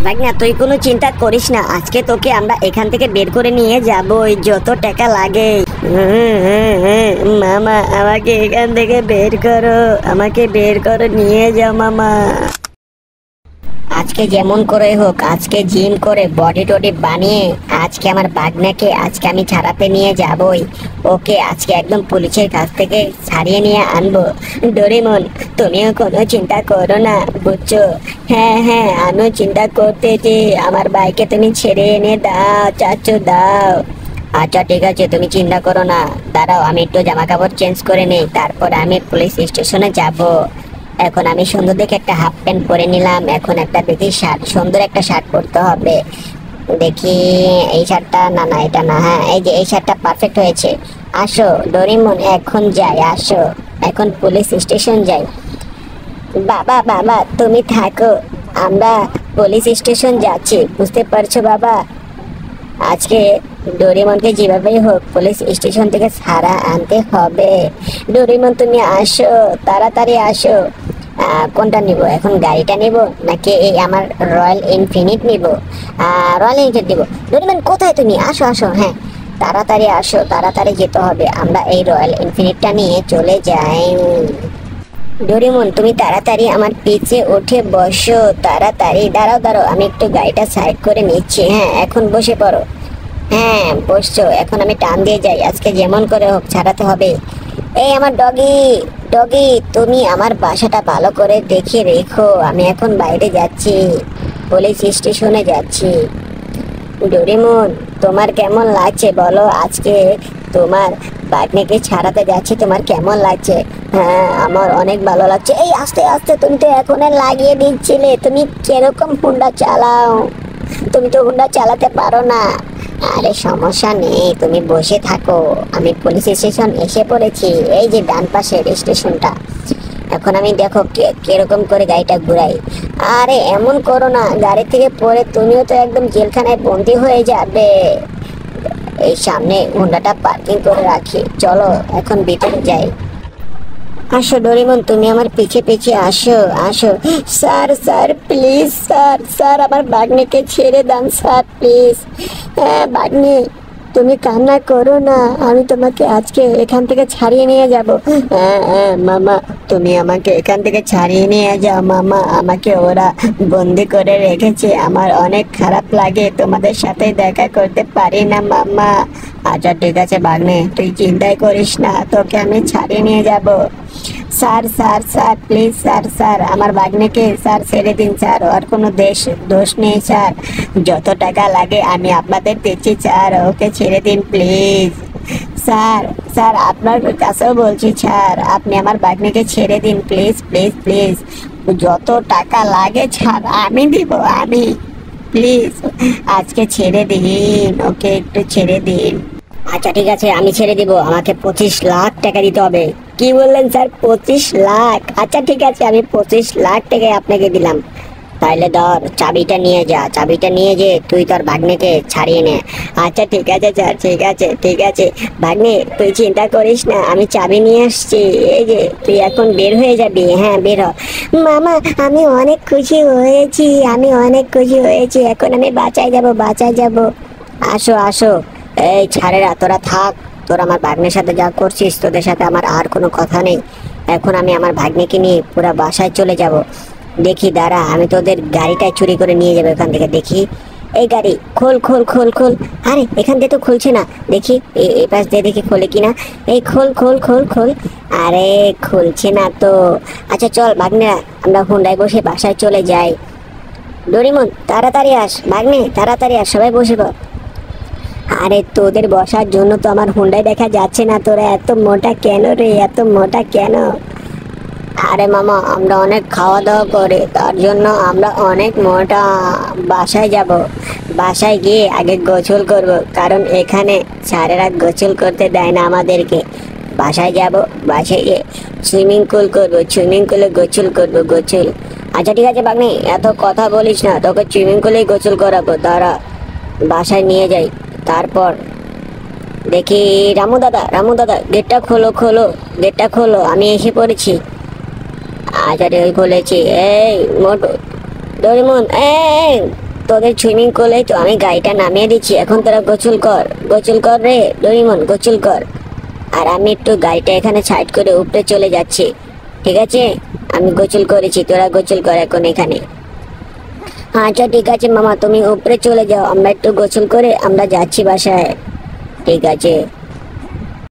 ভাগনা তুই কোনো চিন্তা করিস না, আজকে তোকে আমরা এখান থেকে বের করে নিয়ে যাবই, যত টাকা লাগে। মামা আমাকে এখান থেকে বের করো, আমাকে বের করো, নিয়ে যাও মামা। আজকে যেমন করে হোক, আজকে জিম করে বডি টডি বানিয়ে আজকে আমার বাগনাকে আজকে আমি ছাড়াতে নিয়ে যাবই। ওকে আজকে একদম পুলিশের কাছ থেকে ছাড়িয়ে নিয়ে আনবো। ডোরেমন তুমিও কোনো চিন্তা করো না, বুঝছো? হ্যাঁ হ্যাঁ আমিও চিন্তা করতেছি, আমার বাইকে তুমি ছেড়ে এনে দাও চাচু, দাও। আচ্ছা ঠিক আছে, তুমি চিন্তা করো না, দাঁড়াও আমি একটু জামা কাপড় চেঞ্জ করে নিই, তারপর আমি পুলিশ স্টেশনে যাব। এখন আমি সুন্দর দেখে একটা হাফ প্যান্ট পরে নিলাম, এখন একটা দেখি শার্ট, সুন্দর একটা শার্ট পরতে হবে। দেখি এই শার্টটা, না না এটা না, হ্যাঁ এই যে এই শার্টটা পারফেক্ট হয়েছে। আসো ডোরেমন এখন যাই, আসো এখন পুলিশ স্টেশন যাই। বাবা বাবা তুমি থাকো, আমরা পুলিশ স্টেশন যাচ্ছি, বুঝতে পারছো বাবা? আজকে ডোরেমনকে যেভাবেই হোক পুলিশ স্টেশন থেকে ছাড়া আনতে হবে। ডোরেমন তুমি আসো, তাড়াতাড়ি আসো। কোনটা নিব এখন, গাড়িটা নিব নাকি এই আমার রয়্যাল এনফিনিট নিব? রয়্যাল এনফিনিট নিব। ডোরেমন কোথায় তুমি? আসো আসো, হ্যাঁ তাড়াতাড়ি আসো, তাড়াতাড়ি যেতে হবে, আমরা এই রয়্যাল এনফিনিটটা নিয়ে চলে যাই। ডোরেমন তুমি তাড়াতাড়ি আমার পিছে উঠে বসো, তাড়াতাড়ি। দাঁড়াও দাঁড়াও আমি একটু গাড়িটা সাইড করে নিচ্ছি, হ্যাঁ এখন বসে পড়ো। হ্যাঁ বসছো, এখন আমি টান দিয়ে যাই, আজকে যেমন করে হোক ছাড়াতে হবে। এই আমার ডগি, ডগি তুমি আমার বাসাটা ভালো করে দেখে রেখো, আমি এখন বাইরে যাচ্ছি, পুলিশ স্টেশনে যাচ্ছি। ডোরেমন তোমার কেমন লাগছে বলো, আজকে তোমার বাগনিকে ছাড়াতে যাচ্ছি, তোমার কেমন লাগছে? হ্যাঁ আমার অনেক ভালো লাগছে। এই আস্তে আস্তে, তুমি তো এখন লাগিয়ে দিচ্ছিলে, তুমি কিরকম হুন্ডা চালাও? তুমি তো হুন্ডা চালাতে পারো না। আরে সমস্যা নেই, তুমি বসে থাকো, আমি পুলিশ স্টেশন এসে পড়েছি, এই যে ডান পাশের স্টেশনটা। এখন আমি দেখো কিরকম করে গাড়িটা ঘুরাই। আরে এমন করো না, গাড়ি থেকে পড়ে তুমিও তো একদম জেলখানায় বন্দি হয়ে যাবে। এই সামনে হুন্ডাটা পার্কিং করে রাখি, চলো এখন ভিতরে যাই। আসো ডোরেমন তুমি আমার পিছে পিছে আসো, আসো। Sir sir please, sir sir আমার বাগনিকে ছেড়ে দেন স্যার প্লিজ। হ্যাঁ বাগনি তুমি কান্না করো না, আমি তোমাকে আজকে এখান থেকে ছাড়িয়ে নিয়ে যাব। হ্যাঁ হ্যাঁ মামা তুমি আমাকে এখান থেকে ছাড়িয়ে নিয়ে যাও মামা, আমাকে ওরা বন্দি করে রেখেছে, আমার অনেক খারাপ লাগে, তোমাদের সাথে দেখা করতে পারি না মামা। আচ্ছা ঠিক আছে বাগনি তুই চিন্তাই করিস না, তোকে আমি ছাড়িয়ে নিয়ে যাব। Sir sir sir please sir, sir আমার বাগনিকে স্যার ছেড়ে দিন স্যার, ওর কোনো দোষ নেই স্যার, যত টাকা লাগে আমি আপনাদের দিচ্ছি স্যার, ওকে ছেড়ে দিন প্লিজ। স্যার স্যার আপনার কাছেও বলছি স্যার, আপনি আমার বাগনিকে ছেড়ে দিন প্লিজ প্লিজ প্লিজ, যত টাকা লাগে স্যার আমি দিব, আমি প্লিজ আজকে ছেড়ে দিন, ওকে একটু ছেড়ে দিন। আচ্ছা ঠিক আছে আমি ছেড়ে দিব, আমাকে 25 লাখ টাকা দিতে হবে। কি বললেন স্যার 25 লাখ? আচ্ছা ঠিক আছে আমি 25 লাখ টাকা আপনাকে দিলাম। তাইলে ধর চাবিটা নিয়ে যা, চাবিটা নিয়ে যে তুই তোর ভাগ্নেকে ছাড়িয়ে নে। আচ্ছা ঠিক আছে স্যার, ঠিক আছে ঠিক আছে। ভাগ্নে তুই চিন্তা করিস না, আমি চাবি নিয়ে আসছি, এই যে তুই এখন বের হয়ে যাবি, হ্যাঁ বের হ। মামা আমি অনেক খুশি হয়েছি, আমি অনেক খুশি হয়েছি, এখন আমি বাঁচায় যাব, বাঁচায় যাব। আসো আসো। এই ছাড়েরা তোরা থাক, তোরা আমার ভাগ্নের সাথে যা করছিস তোদের সাথে আমার আর কোনো কথা নেই, এখন আমি আমার ভাগ্নেকে নিয়ে পুরো বাসায় চলে যাব। দেখি দাঁড়া, আমি তোদের গাড়িটাই চুরি করে নিয়ে যাবো এখান থেকে। দেখি এই গাড়ি খোল খোল খোল খোল। আরে এখান দিয়ে তো খুলছে না, দেখি এই পাশ দিয়ে দেখি খোলে কিনা। এই খোল খোল খোল খোল। আরে খুলছে না তো। আচ্ছা চল ভাগ্নেরা আমরা হুন্ডায় বসে বাসায় চলে যাই। ডোরেমন তাড়াতাড়ি আস, ভাগ্নে তাড়াতাড়ি আস, সবাই বসে পড়। আরে তোদের বসার জন্য তো আমার হুন্ডায় দেখা যাচ্ছে না, তোরা এত মোটা কেন রে, এত মোটা কেন? আরে মামা আমরা অনেক খাওয়া দাওয়া করে, তার জন্য আমরা অনেক মোটা। বাসায় যাব, বাসায় গিয়ে আগে গোসল করব, কারণ এখানে স্যারেরা গোসল করতে দেয় না আমাদেরকে। বাসায় যাব, বাসায় গিয়ে সুইমিং পুল করব, সুইমিং পুলে গোসল করব, গোসল। আচ্ছা ঠিক আছে বাগনি এত কথা বলিস না, তোকে সুইমিং পুলেই গোসল করাবো, দাঁড়া বাসায় নিয়ে যাই। তারপর দেখি রামু দাদা, রামু দাদা গেটটা খোলো, খোলো গেটটা খোলো, আমি এসে পড়েছি। আচ্ছা খুলেছি। এই মোটু ডোরেমন, এই তোদের সুইমিং করলে তো আমি গাড়িটা নামিয়ে দিচ্ছি, এখন তোরা গোসল কর রে ডোরিমন, গোসল কর। আর আমি একটু গাড়িটা এখানে সাইড করে উপরে চলে যাচ্ছি, ঠিক আছে? আমি গোসল করেছি, তোরা গোসল কর এখন এখানে। আচ্ছা ঠিক আছে মামা, তুমি উপরে চলে যাও, আমরা একটু গোসল করে আমরা যাচ্ছি বাসায়। ঠিক আছে।